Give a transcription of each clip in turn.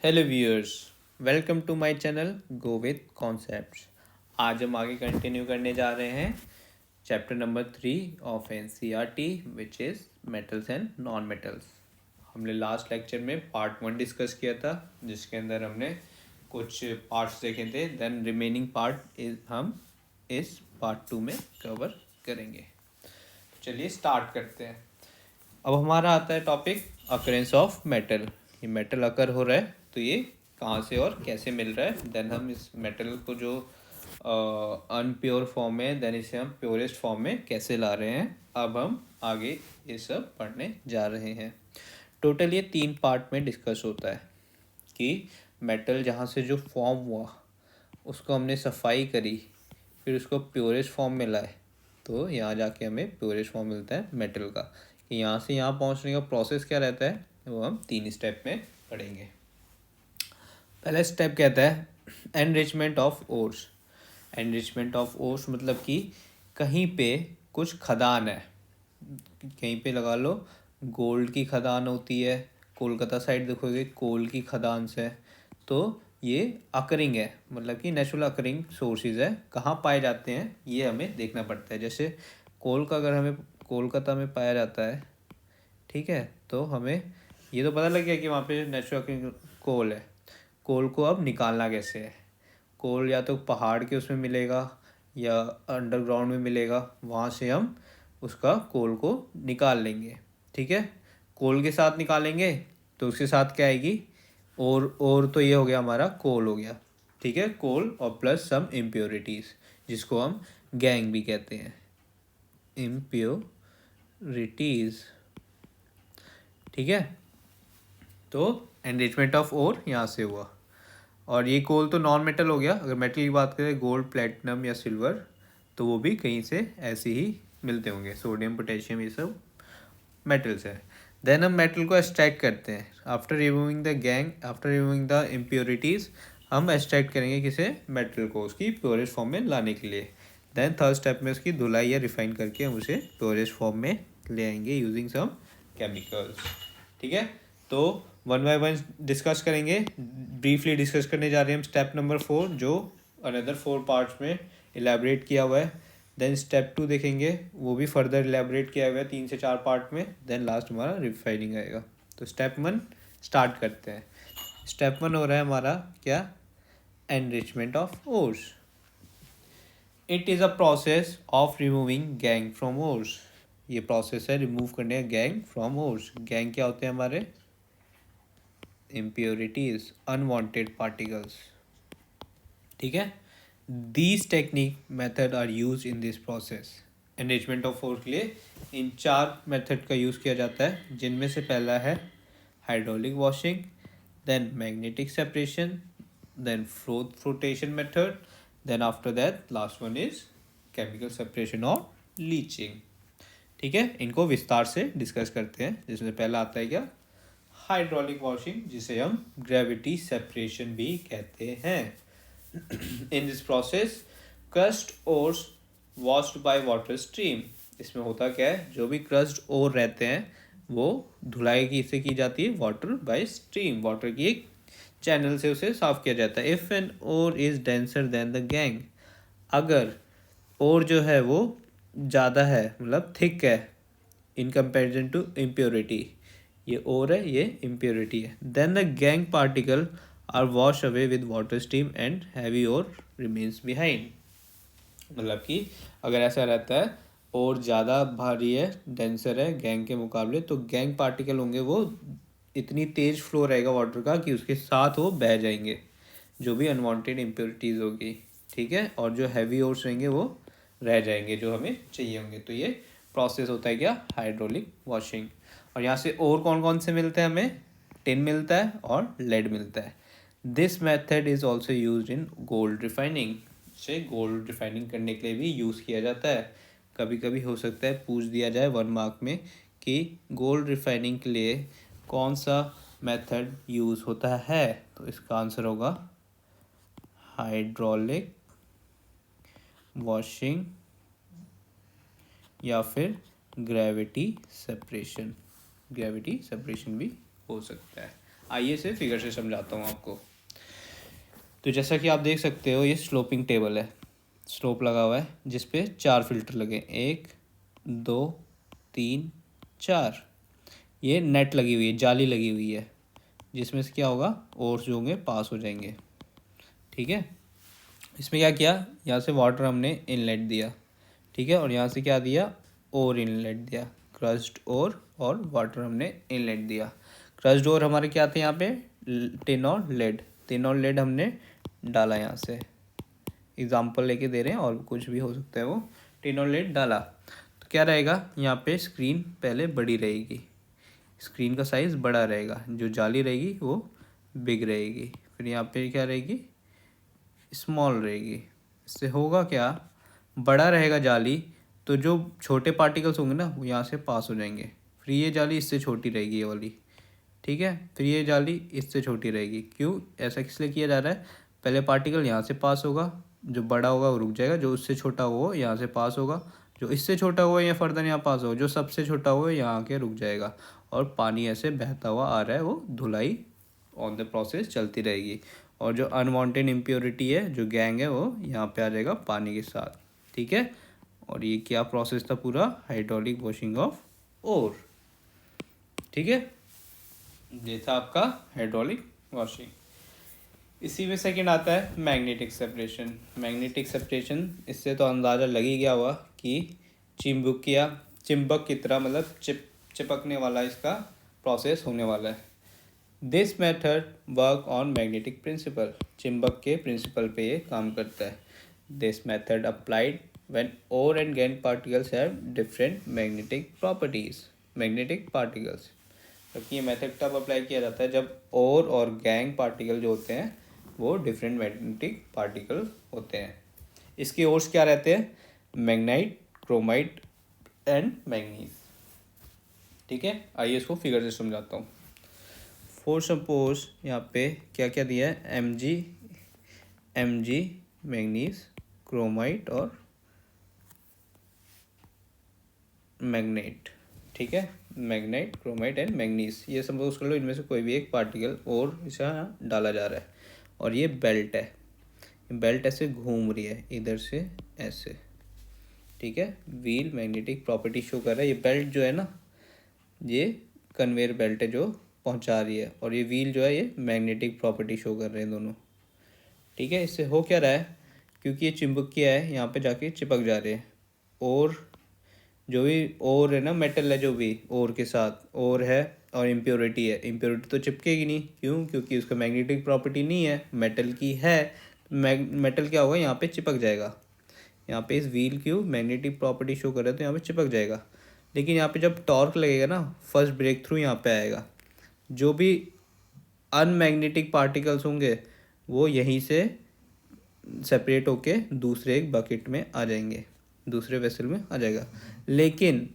Hello viewers, welcome to my channel go with concepts. आज हम आगे कंटिन्यू करने जा रहे हैं chapter number 3 of NCERT which is metals and non metals. हमने लास्ट लेक्चर में पार्ट 1 डिस्कस किया था जिसके अंदर हमने कुछ पार्ट्स देखे थे। देन रिमेनिंग पार्ट हम इस पार्ट 2 में कवर करेंगे। चलिए स्टार्ट करते हैं। अब हमारा आता है टॉपिक अकरेंस ऑफ मेटल। ये मेटल अकर हो रहा है तो ये कहाँ से और कैसे मिल रहा है। देन हम इस मेटल को जो अनप्योर फॉर्म में देन इसे हम प्योरेस्ट फॉर्म में कैसे ला रहे हैं। अब हम आगे ये सब पढ़ने जा रहे हैं। टोटल ये 3 पार्ट में डिस्कस होता है कि मेटल जहाँ से जो फॉर्म हुआ उसको हमने सफाई करी, फिर उसको प्योरेस्ट फॉर्म में लाए तो यहाँ जाके हमें प्योरेस्ट फॉर्म मिलता है मेटल का। कि यहाँ से यहाँ पहुँचने का प्रोसेस क्या रहता है वो हम 3 स्टेप में पढ़ेंगे। पहला स्टेप कहता है enrichment of ores. Enrichment of ores मतलब कि कहीं पे कुछ खदान है, कहीं पे लगा लो गोल्ड की खदान होती है, कोलकाता साइड देखोगे कोल की खदान से, तो ये अकरिंग है मतलब कि नेचुरल अकरिंग सोर्सेज है। कहाँ पाए जाते हैं ये हमें देखना पड़ता है। जैसे कोल का अगर हमें कोलकाता में पाया जाता है, ठीक है, तो हमें ये तो पता लग गया कि वहाँ पे नेचुरल अकरिंग कोल है। कोल को अब निकालना कैसे है। कोल या तो पहाड़ के उसमें मिलेगा या अंडरग्राउंड में मिलेगा, वहाँ से हम उसका कोल को निकाल लेंगे। ठीक है, कोल के साथ निकालेंगे तो उसके साथ क्या आएगी और तो ये हो गया हमारा कोल हो गया। ठीक है, कोल और प्लस सम इम्प्योरिटीज़ जिसको हम गैंग भी कहते हैं, इम्प्योरिटीज़। ठीक है, तो एनरिचमेंट ऑफ ओर यहाँ से हुआ। और ये कोल तो नॉन मेटल हो गया। अगर मेटल की बात करें गोल्ड प्लेटिनम या सिल्वर तो वो भी कहीं से ऐसे ही मिलते होंगे। सोडियम पोटेशियम ये सब मेटल्स है। देन हम मेटल को एक्सट्रैक्ट करते हैं। After removing the gang, after removing the impurities हम एक्सट्रैक्ट करेंगे किसे, मेटल को उसकी प्योरेस्ट फॉर्म में लाने के लिए। देन थर्ड स्टेप में उसकी धुलाई या रिफाइन करके हम उसे प्योरेस्ट फॉर्म में ले आएंगे यूजिंग सम केमिकल्स। ठीक है, तो वन बाय वन डिस्कस करेंगे। ब्रीफली डिस्कस करने जा रहे हैं हम स्टेप नंबर 4 जो अनदर 4 पार्ट्स में इलेबरेट किया हुआ है। देन स्टेप 2 देखेंगे, वो भी फर्दर इलेबरेट किया हुआ है 3 से 4 पार्ट में। देन लास्ट हमारा रिफाइनिंग आएगा। तो स्टेप 1 स्टार्ट करते हैं। स्टेप 1 हो रहा है हमारा क्या, enrichment of ores. It is a process of removing gang from ores. ये प्रोसेस है रिमूव करने का गैंग फ्रॉम ओर्स। गैंग क्या होते हैं हमारे, impurities, unwanted particles। ठीक है, these technique method are used in this process। Enrichment of ore के लिए इन 4 मेथड का यूज़ किया जाता है जिनमें से पहला है hydraulic washing, then magnetic separation, then flotation method, then after that last one is chemical separation और लीचिंग। ठीक है, इनको विस्तार से डिस्कस करते हैं। जिसमें पहला आता है क्या, हाइड्रोलिक वॉशिंग, जिसे हम ग्रेविटी सेपरेशन भी कहते हैं। इन this process crust ores washed by water stream. इसमें होता क्या है, जो भी क्रस्ट ओर रहते हैं वो धुलाई किससे की जाती है, वाटर बाय स्ट्रीम, वाटर की एक चैनल से उसे साफ किया जाता है। If an ore is denser then the gangue, अगर ओर जो है वो ज़्यादा है मतलब थिक है इन कंपेरिजन टू इम्प्योरिटी, ये ओर है ये इम्प्योरिटी है, then the gangue particle are wash away with water stream and heavy ore remains behind. मतलब कि अगर ऐसा रहता है और ज़्यादा भारी है, डेंसर है गैंग के मुकाबले, तो गैंग पार्टिकल होंगे वो इतनी तेज़ फ्लो रहेगा वाटर का कि उसके साथ वो बह जाएंगे जो भी अनवांटेड इम्प्योरिटीज़ होगी। ठीक है, और जो हैवी ओर्स रहेंगे वो रह जाएंगे जो हमें चाहिए होंगे। तो ये प्रोसेस होता है क्या, हाइड्रोलिक वॉशिंग। और यहाँ से और कौन कौन से मिलते हैं हमें, टिन मिलता है और लेड मिलता है। This method is also use in gold refining. से गोल्ड रिफाइनिंग करने के लिए भी यूज़ किया जाता है। कभी कभी हो सकता है पूछ दिया जाए 1 मार्क में कि गोल्ड रिफाइनिंग के लिए कौन सा मेथड यूज़ होता है, तो इसका आंसर होगा हाइड्रोलिक वॉशिंग या फिर ग्रेविटी सेपरेशन। ग्रेविटी सेपरेशन भी हो सकता है। आइए इसे फिगर से समझाता हूँ आपको। तो जैसा कि आप देख सकते हो ये स्लोपिंग टेबल है, स्लोप लगा हुआ है जिस पे 4 फिल्टर लगे, 1 2 3 4। ये नेट लगी हुई है, जाली लगी हुई है, जिसमें से क्या होगा, ओर्स जो होंगे पास हो जाएंगे। ठीक है, इसमें क्या किया, यहाँ से वाटर हमने इनलेट दिया, ठीक है, और यहाँ से क्या दिया, और इनलेट दिया, क्रस्ड और वाटर हमने इनलेट दिया। क्रस्ड और हमारे क्या थे यहाँ पे, टिन और लेड, टिन और लेड हमने डाला यहाँ से, एग्जाम्पल लेके दे रहे हैं और कुछ भी हो सकता है वो, टिन और लेड डाला तो क्या रहेगा, यहाँ पे स्क्रीन पहले बड़ी रहेगी, स्क्रीन का साइज़ बड़ा रहेगा, जो जाली रहेगी वो बिग रहेगी, फिर यहाँ पे क्या रहेगी, स्मॉल रहेगी। इससे होगा क्या, बड़ा रहेगा जाली तो जो छोटे पार्टिकल्स होंगे ना वो यहाँ से पास हो जाएंगे, फिर ये जाली इससे छोटी रहेगी ये वाली, ठीक है, फिर ये जाली इससे छोटी रहेगी। क्यों, ऐसा किस लिए किया जा रहा है, पहले पार्टिकल यहाँ से पास होगा, जो बड़ा होगा वो रुक जाएगा, जो उससे छोटा होगा वो यहाँ से पास होगा, जो इससे छोटा हुआ या फर्दर यहाँ पास होगा, जो सबसे छोटा हुआ यहाँ आके रुक जाएगा, और पानी ऐसे बहता हुआ आ रहा है, वो धुलाई ऑन द प्रोसेस चलती रहेगी, और जो अनवांटेड इम्प्योरिटी है, जो गैंग है, वो यहाँ पे आ जाएगा पानी के साथ। ठीक है, और ये क्या प्रोसेस था पूरा, हाइड्रोलिक वॉशिंग ऑफ ओर। ठीक है, ये था आपका हाइड्रोलिक वॉशिंग। इसी में सेकंड आता है मैग्नेटिक सेपरेशन। मैग्नेटिक सेपरेशन, इससे तो अंदाज़ा लग ही गया हुआ कि चिंबक की तरह, मतलब चिपकने वाला इसका प्रोसेस होने वाला है। This method work on magnetic principle, चिंबक के प्रिंसिपल पे ये काम करता है। This method applied when ore and gangue particles have different magnetic properties. Magnetic particles, जबकि ये मेथड तब अप्लाई किया जाता है जब ओर और गैंग पार्टिकल जो होते हैं वो डिफरेंट मैग्नेटिक पार्टिकल होते हैं। इसके ओर्स क्या रहते हैं, मैग्नाइट, क्रोमाइट एंड मैग्नीज। ठीक है, आइए इसको फिगर से समझाता हूँ। फॉर सपोज यहाँ पे क्या क्या दिया है, एम जी मैग्नीज, क्रोमाइट और मैग्नेट। ठीक है, मैग्नेट, क्रोमाइट एंड मैग्नीज, ये सपोज कर लो इनमें से कोई भी एक पार्टिकल और इसे यहाँ डाला जा रहा है, और ये बेल्ट है, बेल्ट ऐसे घूम रही है इधर से ऐसे। ठीक है, व्हील मैग्नेटिक प्रॉपर्टी शो कर रहा है, ये बेल्ट जो है ना, ये कन्वेयर बेल्ट है जो पहुंचा रही है, और ये व्हील जो है ये मैग्नेटिक प्रॉपर्टी शो कर रहे हैं दोनों। ठीक है, इससे हो क्या रहा है, क्योंकि ये चुंबकीय है, यहाँ पे जाके चिपक जा रहे हैं, और जो भी ओर है ना, मेटल है जो भी ओर के साथ ओर है, और इम्प्योरिटी है, इम्प्योरिटी तो चिपकेगी नहीं, क्यों, क्योंकि उसका मैग्नेटिक प्रॉपर्टी नहीं है, मेटल की है। मेटल क्या होगा, यहाँ पे चिपक जाएगा, यहाँ पे इस व्हील की मैग्नेटिक प्रॉपर्टी शो कर रहे हैं तो यहाँ पे चिपक जाएगा। लेकिन यहाँ पे जब टॉर्क लगेगा ना, फर्स्ट ब्रेक थ्रू यहाँ पे आएगा, जो भी अनमैग्नेटिक पार्टिकल्स होंगे वो यहीं से सेपरेट होके दूसरे एक बकेट में आ जाएंगे, दूसरे वेसल में आ जाएगा। लेकिन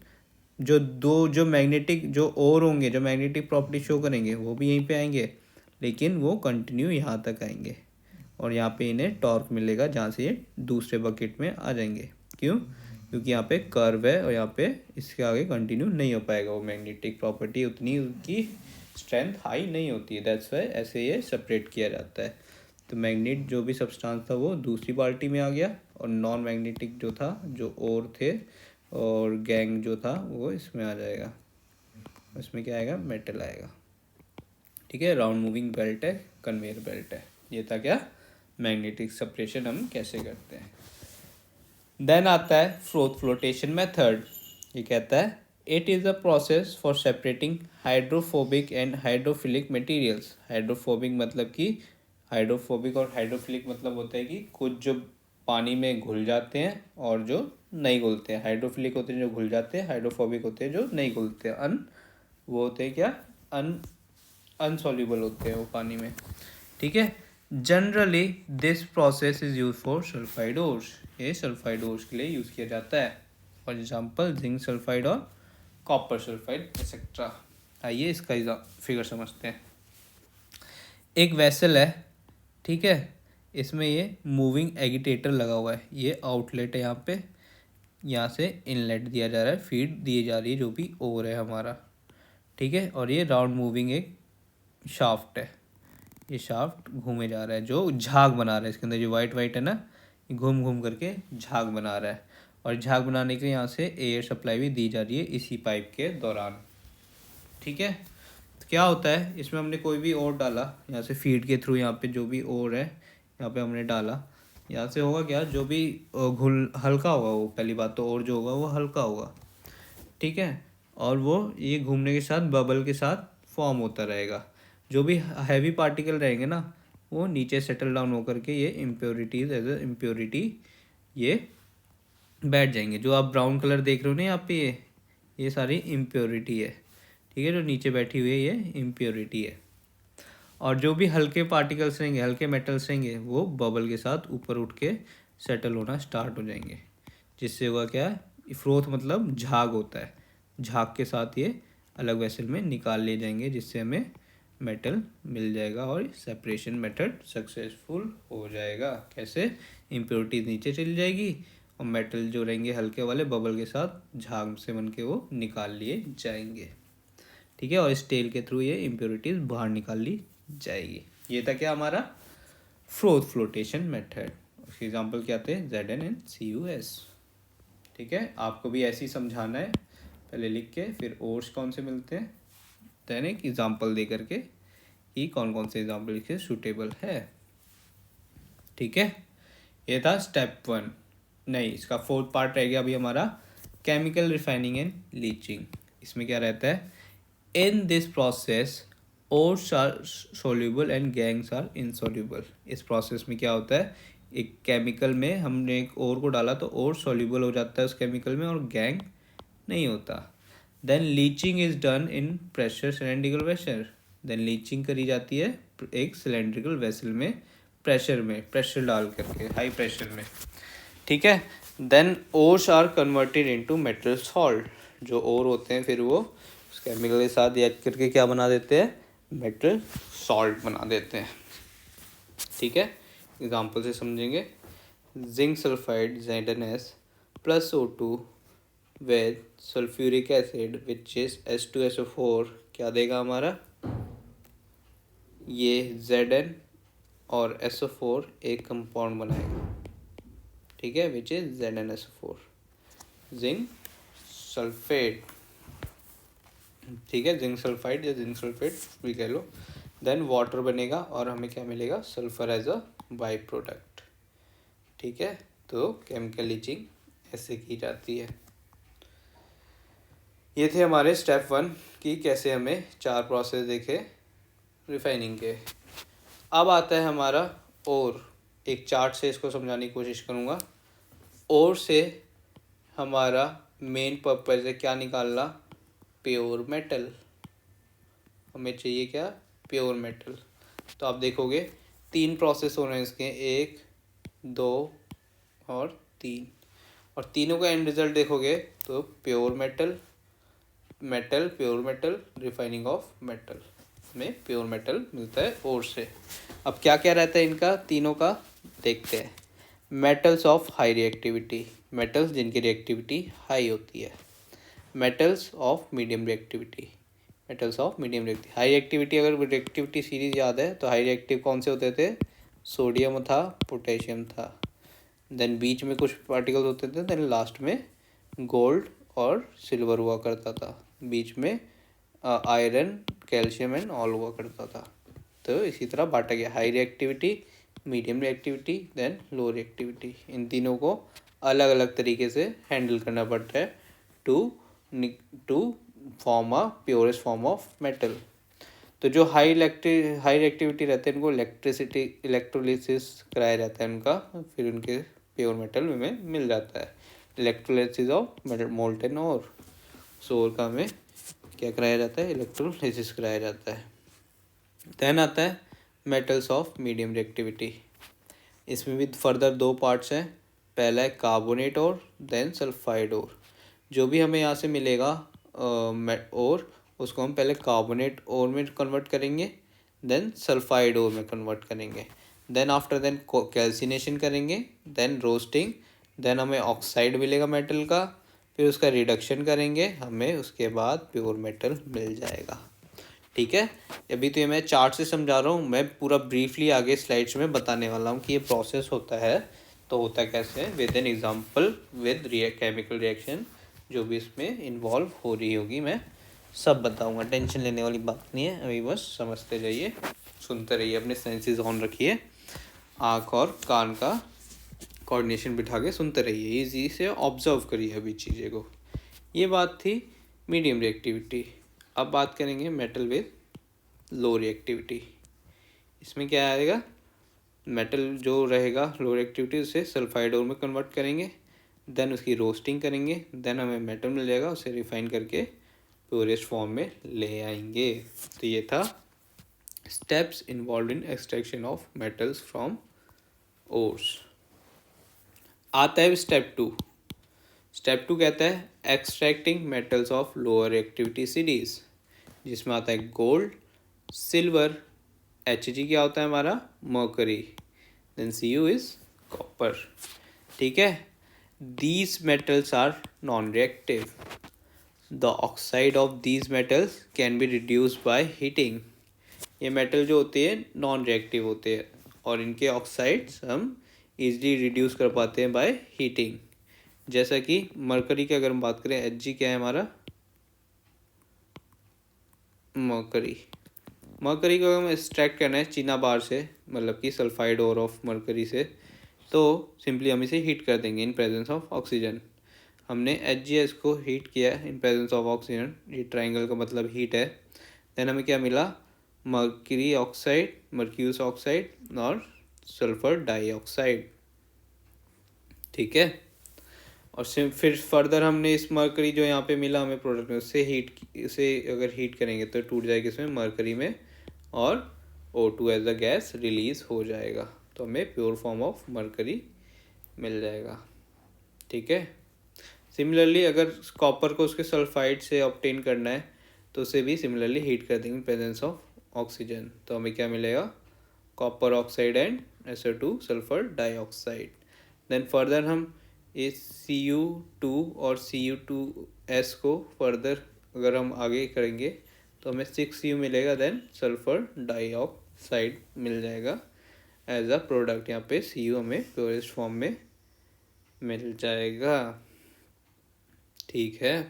जो मैग्नेटिक जो और होंगे, जो मैग्नेटिक प्रॉपर्टी शो करेंगे, वो भी यहीं पे आएंगे, लेकिन वो कंटिन्यू यहाँ तक आएंगे, और यहाँ पे इन्हें टॉर्क मिलेगा जहाँ से ये दूसरे बकेट में आ जाएंगे। क्यों, क्योंकि यहाँ पे कर्व है, और यहाँ पे इसके आगे कंटिन्यू नहीं हो पाएगा, वो मैग्नेटिक प्रॉपर्टी उतनी, उनकी स्ट्रेंथ हाई नहीं होती है, दैट्स वाई ऐसे ये सेपरेट किया जाता है। तो मैग्नेट जो भी सब्सटेंस था वो दूसरी बाल्टी में आ गया, और नॉन मैग्नेटिक जो था, जो और थे और गैंग जो था, वो इसमें आ जाएगा, इसमें क्या आएगा, मेटल आएगा। ठीक है, राउंड मूविंग बेल्ट है, कन्वेयर बेल्ट है। ये था क्या, मैग्नेटिक सेपरेशन हम कैसे करते हैं। देन आता है फ्लोटेशन मेथड। ये कहता है it is a process for separating hydrophobic and hydrophilic materials. Hydrophobic मतलब कि हाइड्रोफोबिक और हाइड्रोफिलिक मतलब होता है कि कुछ जो पानी में घुल जाते हैं और जो नहीं घुलते हैं। हाइड्रोफिलिक होते हैं जो घुल जाते हैं, हाइड्रोफोबिक होते हैं जो नहीं घुलते हैं, वो होते हैं क्या, अनसॉल्युबल होते हैं वो पानी में। ठीक है, generally this process is use for sulphide ores. ये सल्फाइड ओर्स के लिए यूज़ किया जाता है, फॉर एग्जाम्पल जिंक सल्फाइड और कॉपर सल्फाइड एक्सेट्रा। आइए इसका फिगर समझते हैं। एक वेसल है, ठीक है, इसमें ये मूविंग एगिटेटर लगा हुआ है, ये आउटलेट है, यहाँ पे यहाँ से इनलेट दिया जा रहा है, फीड दी जा रही है जो भी ओर है हमारा। ठीक है, और ये राउंड मूविंग एक शाफ्ट है, ये शाफ्ट घूमे जा रहा है जो झाग बना रहा है, इसके अंदर जो वाइट वाइट है ना, ये घूम घूम करके झाग बना रहा है। और झाग बनाने के लिए यहाँ से एयर सप्लाई भी दी जा रही है इसी पाइप के दौरान। ठीक है, तो क्या होता है इसमें हमने कोई भी और डाला यहाँ से फीड के थ्रू, यहाँ पे जो भी और है यहाँ पे हमने डाला, यहाँ से होगा क्या, जो भी घुल हल्का होगा वो, पहली बात तो और जो होगा वो हल्का होगा। ठीक है, और वो ये घूमने के साथ बबल के साथ फॉर्म होता रहेगा। जो भी हैवी पार्टिकल रहेंगे ना वो नीचे सेटल डाउन होकर के ये इम्प्योरिटीज एज ए इम्प्योरिटी ये बैठ जाएंगे। जो आप ब्राउन कलर देख रहे हो ना यहाँ पे, ये सारी इम्प्योरिटी है। ठीक है, जो नीचे बैठी हुई है ये इम्प्योरिटी है। और जो भी हल्के पार्टिकल्स रहेंगे, हल्के मेटल्स रहेंगे, वो बबल के साथ ऊपर उठ के सेटल होना स्टार्ट हो जाएंगे। जिससे होगा क्या, फ्रोथ मतलब झाग होता है, झाग के साथ ये अलग वेसल में निकाल ले जाएंगे, जिससे हमें मेटल मिल जाएगा और सेपरेशन मेथड सक्सेसफुल हो जाएगा। कैसे, इम्प्योरिटीज नीचे चली जाएगी और मेटल जो रहेंगे हल्के वाले बबल के साथ झाग से बन के वो निकाल लिए जाएंगे। ठीक है, और इस टेल के थ्रू ये इम्प्योरिटीज बाहर निकाल ली जाएगी। ये था क्या हमारा फ्रोथ फ्लोटेशन मेथड। उसके एग्जाम्पल क्या थे, ZN एंड CuS। ठीक है, आपको भी ऐसे ही समझाना है, पहले लिख के फिर ओर्स कौन से मिलते हैं, देन एक एग्जाम्पल दे करके कि कौन कौन से एग्जाम्पल लिखे सूटेबल है। ठीक है, ये था स्टेप 1। नहीं, इसका 4th पार्ट रह गया अभी हमारा, केमिकल रिफाइनिंग एंड लीचिंग। इसमें क्या रहता है, in this process ores are soluble and gangues are insoluble. इस प्रोसेस में क्या होता है, एक केमिकल में हमने एक ओर को डाला तो ओर सोल्यूबल हो जाता है उस केमिकल में और गैंग नहीं होता। Then leaching is done in pressure cylindrical vessel. Then leaching करी जाती है एक सिलेंड्रिकल वेसल में, प्रेशर में, प्रेशर डाल करके हाई प्रेशर में। ठीक है, then ores are converted into metal salt. जो ओर होते हैं फिर वो उस केमिकल के साथ रिएक्ट करके क्या बना देते हैं, मेटल सॉल्ट बना देते हैं। ठीक है, एग्जाम्पल से समझेंगे। Zinc sulphide ZnS plus O2 with sulphuric acid which is H2SO4 क्या देगा हमारा, ये Zn और SO4 एक कंपाउंड बनाएगा। ठीक है, which is ZnSO4 zinc sulphate. ठीक है, जिंक सल्फाइड या जिंक सल्फेट भी कह लो। देन वाटर बनेगा और हमें क्या मिलेगा, sulphur as a by product. ठीक है, तो केमिकल लीचिंग ऐसे की जाती है। ये थे हमारे स्टेप 1 कि कैसे हमें 4 प्रोसेस देखे रिफाइनिंग के। अब आता है हमारा और, एक चार्ट से इसको समझाने की कोशिश करूँगा। और से हमारा मेन पर्पज़ है क्या निकालना, प्योर मेटल। हमें चाहिए क्या, प्योर मेटल। तो आप देखोगे 3 प्रोसेस हो रहे हैं इसके, 1 2 और 3, और तीनों का एंड रिजल्ट देखोगे तो pure metal, metal, pure metal, refining of metal में प्योर मेटल मिलता है और से। अब क्या क्या रहता है इनका तीनों का, देखते हैं। Metals of high reactivity, metals जिनकी रिएक्टिविटी हाई होती है। Metals of medium reactivity, metals of medium reactivity. High reactivity, अगर रिएक्टिविटी सीरीज याद है तो हाई रिएक्टिव कौन से होते थे, सोडियम था, पोटेशियम था। देन बीच में कुछ पार्टिकल्स होते थे, देन लास्ट में गोल्ड और सिल्वर हुआ करता था, बीच में आयरन, कैल्शियम एंड ऑल हुआ करता था। तो इसी तरह बांटा गया, high reactivity, medium reactivity, then low reactivity. इन तीनों को अलग अलग तरीके से हैंडल करना पड़ता है to form a purest form of metal. तो जो हाई रिएक्टिविटी रहते हैं उनको इलेक्ट्रोलिसिस कराया जाता है उनका, फिर उनके प्योर मेटल में मिल जाता है। इलेक्ट्रोलिसिस ऑफ मोल्टेन और सोर का हमें क्या कराया जाता है, इलेक्ट्रोलिसिस कराया जाता है। देन आता है मेटल्स ऑफ मीडियम रिएक्टिविटी। इसमें भी फर्दर 2 पार्ट्स हैं, पहला है कार्बोनेट और देन सल्फाइड और। जो भी हमें यहाँ से मिलेगा और उसको हम पहले कार्बोनेट और में कन्वर्ट करेंगे, देन सल्फाइड और में कन्वर्ट करेंगे, देन आफ्टर देन कैल्सिनेशन करेंगे, देन रोस्टिंग, देन हमें ऑक्साइड मिलेगा मेटल का, फिर उसका रिडक्शन करेंगे, हमें उसके बाद प्योर मेटल मिल जाएगा। ठीक है, अभी तो ये मैं चार्ट से समझा रहा हूँ, मैं पूरा ब्रीफली आगे स्लाइड्स में बताने वाला हूँ कि ये प्रोसेस होता है तो होता कैसे है, with an example with chemical reaction जो भी इसमें इन्वॉल्व हो रही होगी मैं सब बताऊंगा, टेंशन लेने वाली बात नहीं है, अभी बस समझते जाइए, सुनते रहिए, अपने सेंसेस ऑन रखिए, आँख और कान का कोऑर्डिनेशन बिठा के सुनते रहिए, ईजी से ऑब्जर्व करिए अभी चीज़ें को। ये बात थी मीडियम रिएक्टिविटी। अब बात करेंगे मेटल विद लो रिएक्टिविटी। इसमें क्या आएगा, मेटल जो रहेगा लो रिएक्टिविटी उसे सल्फाइड ओर में कन्वर्ट करेंगे, देन उसकी रोस्टिंग करेंगे, देन हमें मेटल मिल जाएगा, उसे रिफाइन करके प्योरेस्ट फॉर्म में ले आएंगे। तो ये था steps involve in extraction of metals from ores. आता है स्टेप टू। स्टेप टू कहता है extracting metals of lower reactivity series, जिसमें आता है गोल्ड, सिल्वर, Hg क्या होता है हमारा, mercury, then Cu is copper. ठीक है, these metals are non reactive, the oxide of these metals can be reduce by heating. ये मेटल जो होते हैं नॉन रिएक्टिव होते हैं और इनके ऑक्साइड्स हम इजीली रिड्यूस कर पाते हैं बाय हीटिंग। जैसा कि मरकरी की अगर हम बात करें, Hg क्या है हमारा, मरकरी। मरकरी को हम एक्सट्रैक्ट करना है चीना बार से, मतलब कि सल्फाइड ओर ऑफ मरकरी से, तो सिंपली हम इसे हीट कर देंगे इन प्रेजेंस ऑफ ऑक्सीजन। हमने HgS को हीट किया इन प्रेजेंस ऑफ ऑक्सीजन, ये ट्राइंगल का मतलब हीट है। देन हमें क्या मिला, मर्क्यूरी ऑक्साइड, मर्क्यूस ऑक्साइड और सल्फर डाइऑक्साइड। ठीक है, और फिर फर्दर हमने इस मर्करी जो यहाँ पे मिला हमें प्रोडक्ट में, उससे इसे अगर हीट करेंगे तो टूट जाएगी इसमें मर्करी में और O2 as a gas release हो जाएगा, तो हमें प्योर फॉर्म ऑफ मर्करी मिल जाएगा। ठीक है, सिमिलरली अगर कॉपर को उसके सल्फाइड से ऑब्टेन करना है तो उसे भी सिमिलरली हीट कर देंगे प्रेजेंस ऑफ ऑक्सीजन, तो हमें क्या मिलेगा, copper oxide and SO2 sulphur dioxide. Then further हम इस Cu2 और Cu2S को फर्दर अगर हम आगे करेंगे तो हमें 6Cu मिलेगा, देन सल्फर डाइऑक्साइड मिल जाएगा एज अ प्रोडक्ट। यहाँ पे Cu हमें प्योरेस्ट फॉर्म में मिल जाएगा। ठीक है,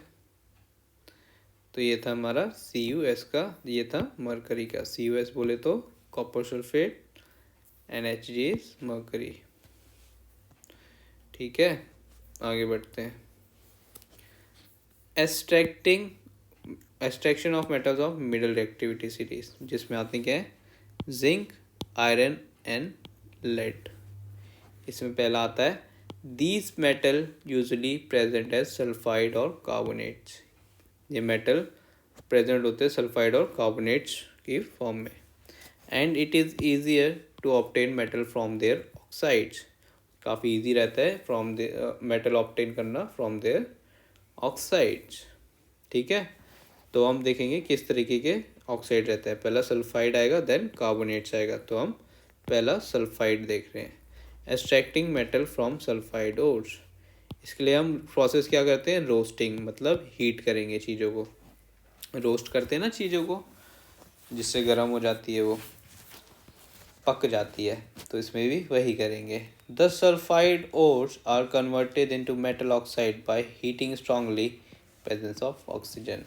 तो ये था हमारा CuS का, ये था मरकरी का। CuS बोले तो copper sulphate, NHG is mercury. ठीक है, आगे बढ़ते हैं। Extraction of metals of middle reactivity series, जिसमें आते हैं क्या है, जिंक, आयरन एंड लेड। इसमें पहला आता है these metal usually present as sulphide और कार्बोनेट्स। ये मेटल प्रेजेंट होते हैं सल्फाइड और कार्बोनेट्स की फॉर्म में, and it is easier to obtain metal from their oxides. काफ़ी इजी रहता है फ्रॉम द मेटल ऑब्टेन करना फ्रॉम देयर ऑक्साइड्स। ठीक है, तो हम देखेंगे किस तरीके के ऑक्साइड रहता है, पहला सल्फाइड आएगा देन कार्बोनेट्स आएगा, तो हम पहला सल्फाइड देख रहे हैं। Extracting metal from sulphide ores, इसके लिए हम प्रोसेस क्या करते हैं, रोस्टिंग, मतलब हीट करेंगे चीज़ों को, रोस्ट करते हैं ना चीज़ों को, जिससे गर्म हो जाती है, वो पक जाती है, तो इसमें भी वही करेंगे। The sulphide ores are converted into metal oxide by heating strongly presence of oxygen.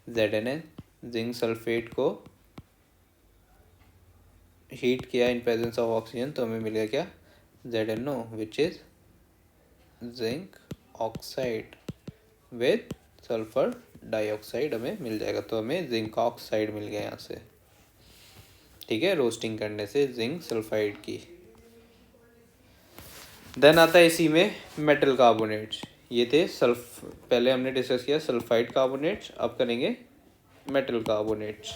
ZNN zinc sulphate को हीट किया इन प्रेजेंस ऑफ ऑक्सीजन, तो हमें मिलेगा क्या, ZNO which is zinc oxide with sulphur dioxide हमें मिल जाएगा, तो हमें जिंक ऑक्साइड मिल गया यहाँ से। ठीक है, रोस्टिंग करने से जिंक सल्फाइड की। देन आता है इसी में मेटल कार्बोनेट्स, ये थे पहले हमने डिस्कस किया सल्फाइड कार्बोनेट्स, अब करेंगे मेटल कार्बोनेट्स।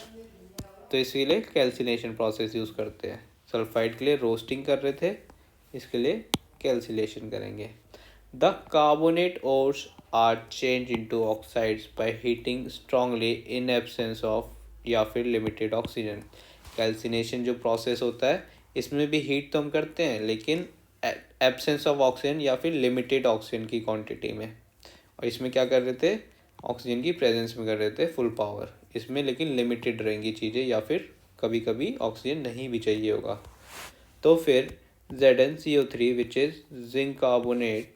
तो इसके लिए कैल्सिनेशन प्रोसेस यूज़ करते हैं, सल्फाइड के लिए रोस्टिंग कर रहे थे, इसके लिए कैल्सिलेशन करेंगे। The carbonate ores are change into oxides by heating strongly in absence of या फिर लिमिटेड ऑक्सीजन। कैल्सिनेशन जो प्रोसेस होता है इसमें भी हीट तो हम करते हैं, लेकिन एब्सेंस ऑफ ऑक्सीजन या फिर लिमिटेड ऑक्सीजन की क्वांटिटी में, और इसमें क्या कर रहे थे, ऑक्सीजन की प्रेजेंस में कर रहे थे फुल पावर, इसमें लेकिन लिमिटेड रहेंगी चीज़ें, या फिर कभी कभी ऑक्सीजन नहीं भी चाहिए होगा। तो फिर ZnCO3 which is zinc carbonate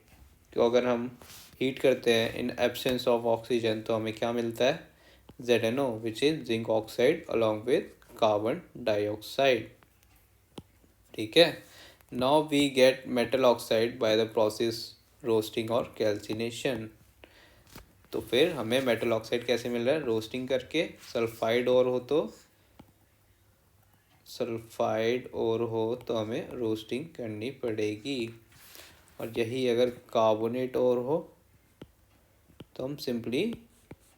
को अगर हम हीट करते हैं इन एब्सेंस ऑफ ऑक्सीजन तो हमें क्या मिलता है, ZnO which is zinc oxide along with carbon dioxide. ठीक है, now we get metal oxide by the process roasting और कैल्सिनेशन। तो फिर हमें मेटल ऑक्साइड कैसे मिल रहा है, रोस्टिंग करके। सल्फाइड और तो हमें रोस्टिंग करनी पड़ेगी, और यही अगर कार्बोनेट और हो तो हम सिंपली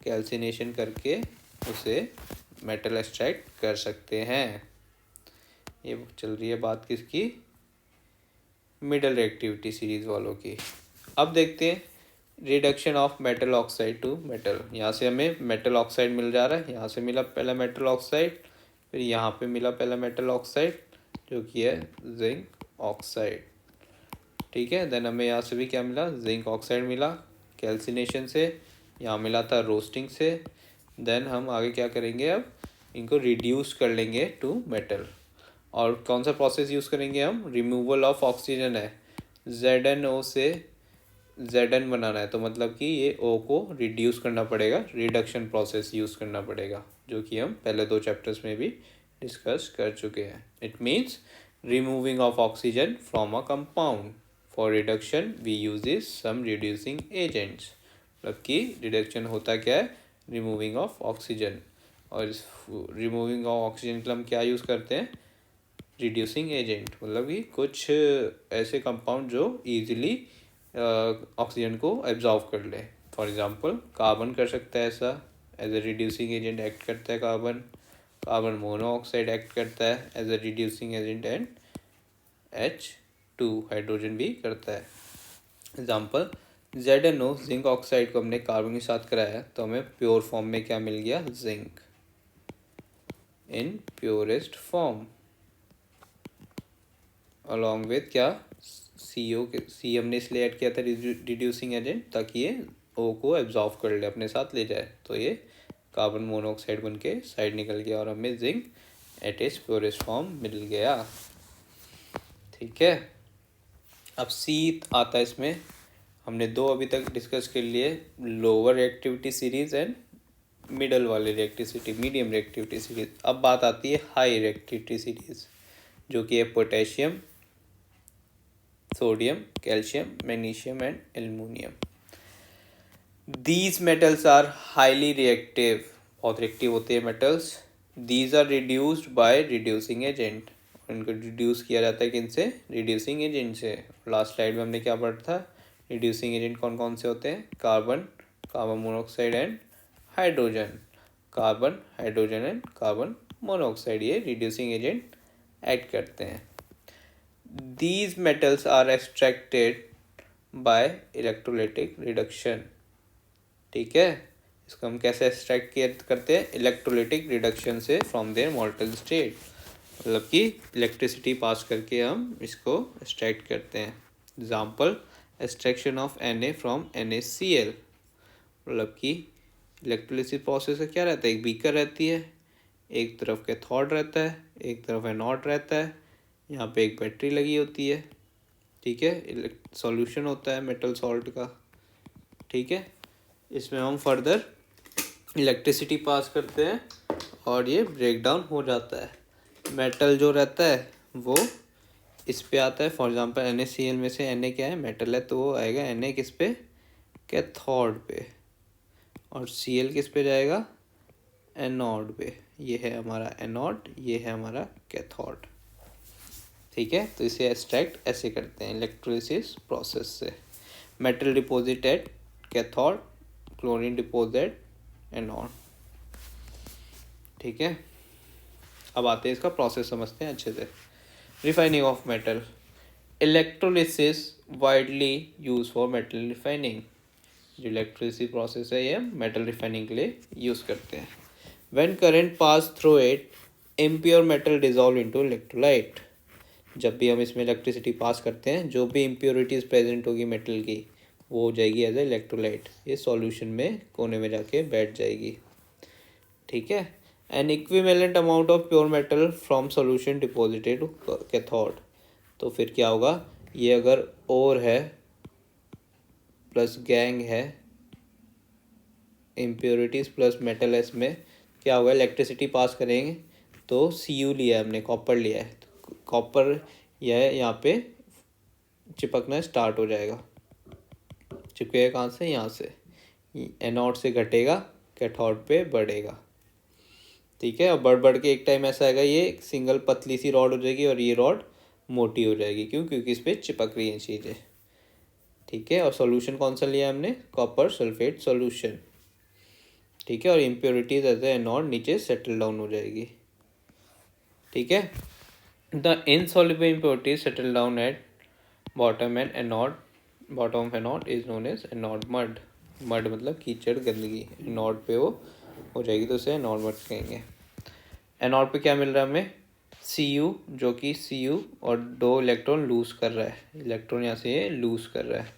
कैल्सिनेशन करके उसे मेटल एक्सट्रैक्ट कर सकते हैं। ये चल रही है बात किसकी, मिडल रिएक्टिविटी सीरीज वालों की। अब देखते हैं reduction of metal oxide to metal. यहाँ से हमें मेटल ऑक्साइड मिल जा रहा है, यहाँ से मिला पहला मेटल ऑक्साइड, फिर यहाँ पे मिला पहला मेटल ऑक्साइड जो कि है जिंक ऑक्साइड। ठीक है, देन हमें यहाँ से भी क्या मिला, जिंक ऑक्साइड मिला कैल्सिनेशन से, यहाँ मिला था रोस्टिंग से। देन हम आगे क्या करेंगे, अब इनको रिड्यूस कर लेंगे टू मेटल। और कौन सा प्रोसेस यूज़ करेंगे हम, रिमूवल ऑफ ऑक्सीजन है, ZnO से Zn बनाना है, तो मतलब कि ये O को रिड्यूस करना पड़ेगा, रिडक्शन प्रोसेस यूज़ करना पड़ेगा, जो कि हम पहले 2 चैप्टर्स में भी डिस्कस कर चुके हैं। It means removing of oxygen from a compound, for reduction we use is some reducing agents. मतलब कि रिडक्शन होता क्या है, रिमूविंग ऑफ ऑक्सीजन, और इस रिमूविंग ऑफ ऑक्सीजन के लिए हम क्या यूज़ करते हैं, रिड्यूसिंग एजेंट। मतलब कि कुछ ऐसे कंपाउंड जो ईजिली ऑक्सीजन को एब्जॉर्व कर ले। फॉर एग्जांपल कार्बन कर सकता है ऐसा, as a reducing agent act करता है कार्बन। कार्बन मोनोऑक्साइड एक्ट करता है as a reducing agent, and H2 hydrogen भी करता है। एग्जांपल ZnO जिंक ऑक्साइड को हमने कार्बन के साथ कराया तो हमें प्योर फॉर्म में क्या मिल गया, zinc in purest form, along with क्या, सी हमने इसलिए ऐड किया था रिड्यूसिंग एजेंट ताकि ये O को एब्जॉर्व कर ले, अपने साथ ले जाए। तो ये कार्बन मोनोऑक्साइड बन के साइड निकल गया और हमें zinc at its purest form मिल गया। ठीक है, अब सी आता है इसमें। हमने 2 अभी तक डिस्कस कर लिए, lower reactivity series and middle वाले रिएक्टिविटी, मीडियम रिएक्टिविटी सीरीज। अब बात आती है हाई रिएक्टिविटी सीरीज, जो कि है potassium, sodium, calcium, magnesium and aluminium. These metals are highly reactive, बहुत रिएक्टिव होते हैं metals. These are reduced by reducing agent, इनको रिड्यूस किया जाता है किनसे, रिड्यूसिंग एजेंट से। लास्ट स्लाइड में हमने क्या पढ़ा था, रिड्यूसिंग एजेंट कौन कौन से होते हैं, carbon, carbon monoxide and hydrogen, carbon, hydrogen and carbon monoxide, ये रिड्यूसिंग एजेंट एक्ट करते हैं। These metals are extracted by electrolytic reduction। ठीक है, इसको हम कैसे एक्सट्रैक्ट करते हैं, इलेक्ट्रोलिटिक रिडक्शन से फ्रॉम देयर मोल्टन स्टेट। मतलब कि इलेक्ट्रिसिटी पास करके हम इसको एक्सट्रैक्ट करते हैं। Example extraction of Na from NaCl। मतलब कि इलेक्ट्रोलिसिस प्रोसेस का क्या रहता है, एक बीकर रहती है, एक तरफ कैथोड रहता है, एक तरफ एनोड रहता है, यहाँ पे एक बैटरी लगी होती है। ठीक है, सॉल्यूशन होता है मेटल सॉल्ट का। ठीक है, इसमें हम फर्दर इलेक्ट्रिसिटी पास करते हैं और ये ब्रेक डाउन हो जाता है। मेटल जो रहता है वो इस पे आता है, फॉर एग्जांपल NaCl में से Na क्या है, मेटल है, तो वो आएगा Na किस पे, कैथोड पे, और Cl किस पे जाएगा, एनोड पे। ये है हमारा एनोड, ये है हमारा कैथोड। ठीक है, तो इसे एक्सट्रैक्ट ऐसे करते हैं इलेक्ट्रोलिसिस प्रोसेस से। Metal deposit at cathode, chlorine deposit anode. ठीक है, अब आते हैं इसका प्रोसेस समझते हैं अच्छे से। Refining of metal, electrolysis widely use for metal refining. जो इलेक्ट्रोलिसिस प्रोसेस है ये मेटल रिफाइनिंग के लिए यूज करते हैं। When current pass through it, impure metal dissolve into electrolyte. जब भी हम इसमें इलेक्ट्रिसिटी पास करते हैं, जो भी इम्प्योरिटीज प्रेजेंट होगी मेटल की, वो हो जाएगी एज ए इलेक्ट्रोलाइट, ये सॉल्यूशन में कोने में जाके बैठ जाएगी। ठीक है। N equivalent amount of pure metal from solution deposited cathode. तो फिर क्या होगा, ये अगर ओर है प्लस गैंग है, इम्प्योरिटीज प्लस मेटल है, इसमें क्या होगा, इलेक्ट्रिसिटी पास करेंगे तो Cu लिया है हमने, कॉपर लिया है, तो कॉपर यह यहाँ पे चिपकना स्टार्ट हो जाएगा। चिपकेगा कहाँ से, यहाँ से, एनोड से घटेगा, कैथोड पे बढ़ेगा। ठीक है, और बढ़ बढ़ के एक टाइम ऐसा आएगा, ये सिंगल पतली सी रॉड हो जाएगी और ये रॉड मोटी हो जाएगी। क्यों? क्योंकि इस पर चिपक रही हैं चीज़ें। ठीक है, और सॉल्यूशन कौन सा लिया हमने, कॉपर सल्फेट सॉल्यूशन। ठीक है, और इम्प्योरिटीज एज ए एनोड नीचे सेटल डाउन हो जाएगी। ठीक है, the insoluble impurities settle down at bottom and anode, bottom of anode is known as anode mud. Mud मतलब कीचड़, गंदगी, एनोड पे वो हो जाएगी तो उसे एनोड मड कहेंगे। एनोड पे क्या मिल रहा है हमें, Cu, जो कि Cu और 2 इलेक्ट्रॉन लूज कर रहा है, इलेक्ट्रॉन यहाँ से ये लूज कर रहा है।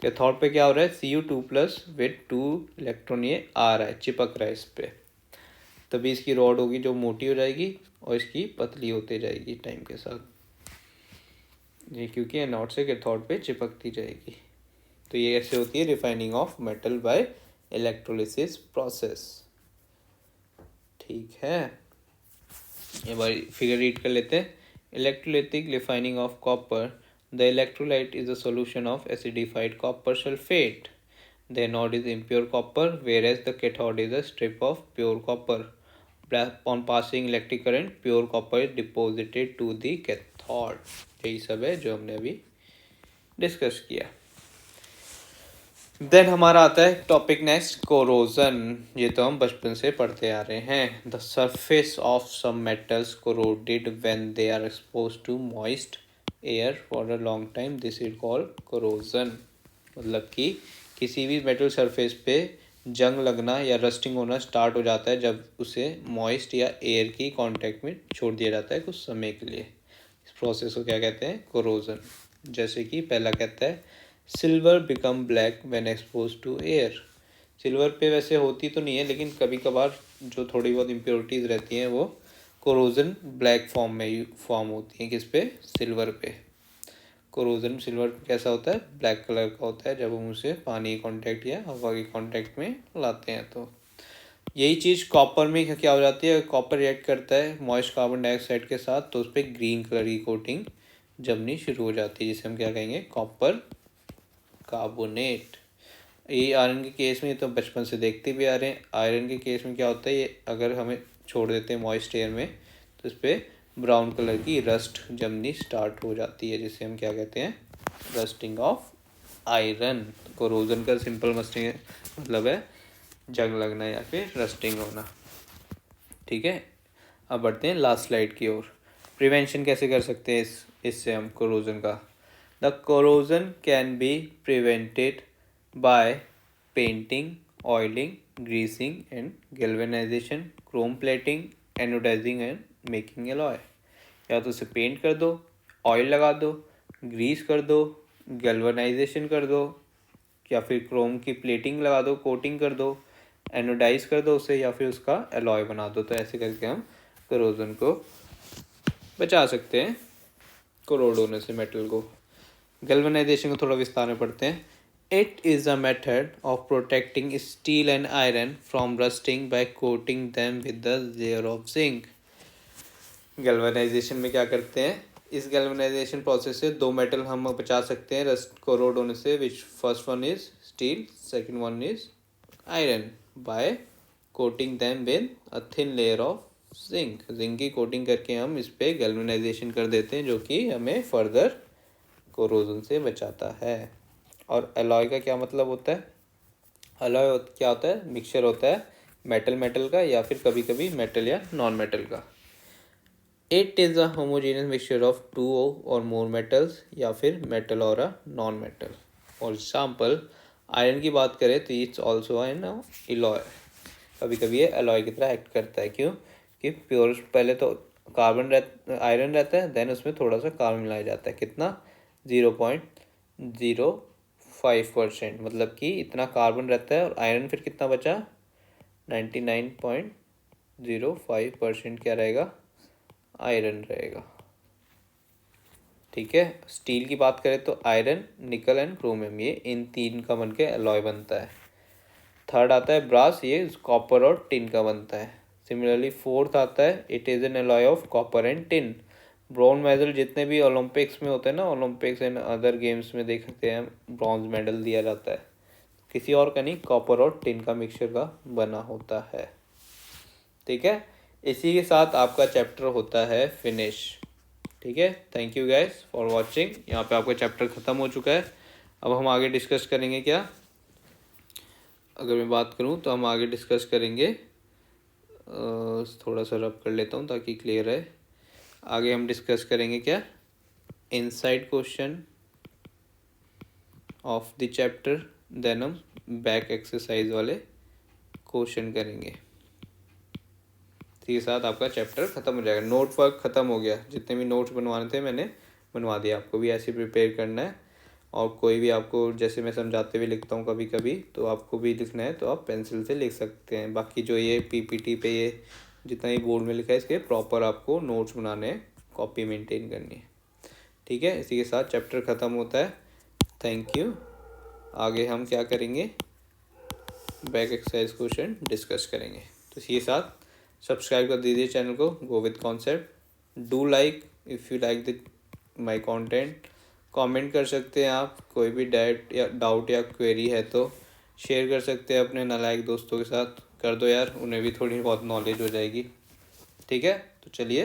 कैथोड पे क्या हो रहा है, Cu2+ विद 2 इलेक्ट्रॉन ये आ रहा है, चिपक रहा है इस पे। तभी इसकी रॉड होगी जो मोटी हो जाएगी और इसकी पतली होते जाएगी टाइम के साथ, ये क्योंकि एनोड से कैथोड पे चिपकती जाएगी। तो ये ऐसे होती है refining of metal by electrolysis process. ठीक है, एक बार फिगर रीड कर लेते हैं। Electrolytic refining of copper, the electrolyte is a solution of acidified copper sulphate. The anode is impure copper, whereas the cathode is a strip of pure copper. On passing electric current, pure copper is deposited to the cathode. यही सब है जो हमने अभी discuss किया। Then हमारा आता है टॉपिक नेक्स्ट, कोरोजन। ये तो हम बचपन से पढ़ते आ रहे हैं। The surface of some metals corroded when they are expose to moist air for a long time, this is called corrosion. मतलब कि किसी भी मेटल सरफेस पे जंग लगना या रस्टिंग होना स्टार्ट हो जाता है जब उसे मॉइस्ट या एयर की कांटेक्ट में छोड़ दिया जाता है कुछ समय के लिए। इस प्रोसेस को क्या कहते हैं, कोरोजन। जैसे कि पहला कहता है, silver become black when expose to air. Silver पे वैसे होती तो नहीं है, लेकिन कभी कभार जो थोड़ी बहुत इम्प्योरिटीज़ रहती हैं वो कोरोजन ब्लैक फॉर्म में फॉर्म होती हैं। किस पे, सिल्वर पे। कोरोजन सिल्वर कैसा होता है, ब्लैक कलर का होता है जब हम उसे पानी के कांटेक्ट या हवा के कांटेक्ट में लाते हैं। तो यही चीज़ कॉपर में क्या हो जाती है, कॉपर रिएक्ट करता है मॉइस्ट कार्बन डाइऑक्साइड के साथ तो उस पर ग्रीन कलर की कोटिंग जमनी शुरू हो जाती है, जिसे हम क्या कहेंगे, कॉपर कार्बोनेट। ये आयरन के केस में, ये तो बचपन से देखते भी आ रहे हैं। आयरन के केस में क्या होता है, ये अगर हमें छोड़ देते हैं मॉइस्ट एयर में तो इस पर ब्राउन कलर की रस्ट जमनी स्टार्ट हो जाती है, जिसे हम क्या कहते हैं, रस्टिंग ऑफ आयरन। कोरोजन का सिंपल मस्टिंग मतलब है जंग लगना या फिर रस्टिंग होना। ठीक है, अब बढ़ते हैं लास्ट स्लाइड की ओर। प्रिवेंशन कैसे कर सकते हैं इससे हम कोरोजन का। The corrosion can be prevented by painting, oiling, greasing and galvanisation, chrome plating, anodising and making alloy. या तो उसे पेंट कर दो, ऑयल लगा दो, ग्रीस कर दो, गैल्वेनाइजेशन कर दो, या फिर क्रोम की प्लेटिंग लगा दो, कोटिंग कर दो, एनोडाइज कर दो उसे, या फिर उसका एलॉय बना दो। तो ऐसे करके हम कोरोजन को बचा सकते हैं, कोरोड होने से मेटल को। गैल्वेनाइजेशन को थोड़ा विस्तार में पढ़ते हैं। It is a method of protecting steel and iron from rusting by coating them with the layer of zinc. Galvanisation में क्या करते हैं, इस गैल्वेनाइजेशन प्रोसेस से 2 मेटल हम बचा सकते हैं रस्ट कोरोड होने से, which first one is steel, second one is iron, by coating them with a thin layer of zinc. Zinc की कोटिंग करके हम इस पे गैल्वेनाइजेशन कर देते हैं, जो कि हमें फर्दर कोरोजन से बचाता है। और अलॉय का क्या मतलब होता है, अलॉय क्या होता है, मिक्सचर होता है मेटल मेटल का या फिर कभी कभी मेटल या नॉन मेटल का। It is a homogeneous mixture of 2 और मोर मेटल्स, या फिर मेटल और a non metal. For example iron की बात करें तो इट्स ऑल्सो एन एलॉय। कभी कभी ये एलॉय की तरह एक्ट करता है। क्यों कि प्योर पहले तो आयरन रहता है, देन उसमें थोड़ा सा कार्बन मिलाया जाता है। कितना, 0.05%। मतलब कि इतना कार्बन रहता है और आयरन फिर कितना बचा, 99. 0.05% क्या रहेगा, आयरन रहेगा। ठीक है, स्टील की बात करें तो आयरन, निकल एंड क्रोमियम, ये इन तीन का बन के अलॉय बनता है। थर्ड आता है ब्रास, ये कॉपर और टिन का बनता है। सिमिलरली फोर्थ आता है it is an alloy of copper and tin. Bronze medal जितने भी ओलंपिक्स में होते हैं ना, ओलंपिक्स एंड अदर गेम्स में देखते हैं ब्रॉन्ज मेडल दिया जाता है, किसी और का नहीं, कॉपर और टिन का मिक्सचर का बना होता है। ठीक है, इसी के साथ आपका चैप्टर होता है फिनिश। ठीक है, thank you guys for watching. यहाँ पे आपका चैप्टर ख़त्म हो चुका है। अब हम आगे डिस्कस करेंगे क्या, अगर मैं बात करूँ तो हम आगे डिस्कस करेंगे, थोड़ा सा रब कर लेता हूँ ताकि क्लियर है। आगे हम डिस्कस करेंगे क्या, inside question of the chapter, then हम बैक एक्सरसाइज वाले क्वेश्चन करेंगे। इसके साथ आपका चैप्टर ख़त्म हो जाएगा। नोट वर्क ख़त्म हो गया, जितने भी नोट्स बनवाने थे मैंने बनवा दिया। आपको भी ऐसे प्रिपेयर करना है, और कोई भी आपको, जैसे मैं समझाते हुए लिखता हूँ कभी कभी, तो आपको भी लिखना है तो आप पेंसिल से लिख सकते हैं। बाकी जो ये पीपीटी पे ये जितना ही बोर्ड में लिखा है, इसके प्रॉपर आपको नोट्स बनाने हैं, कॉपी मेंटेन करनी है। ठीक है, इसी के साथ चैप्टर ख़त्म होता है। Thank you. आगे हम क्या करेंगे, बैक एक्सरसाइज क्वेश्चन डिस्कस करेंगे। तो इसी के साथ सब्सक्राइब कर दीजिए चैनल को, go with concept. Do like if you like the my content. Comment कर सकते हैं आप, कोई भी डाउट या क्वेरी है तो शेयर कर सकते हैं अपने नालायक दोस्तों के साथ। कर दो यार, उन्हें भी थोड़ी बहुत नॉलेज हो जाएगी। ठीक है, तो चलिए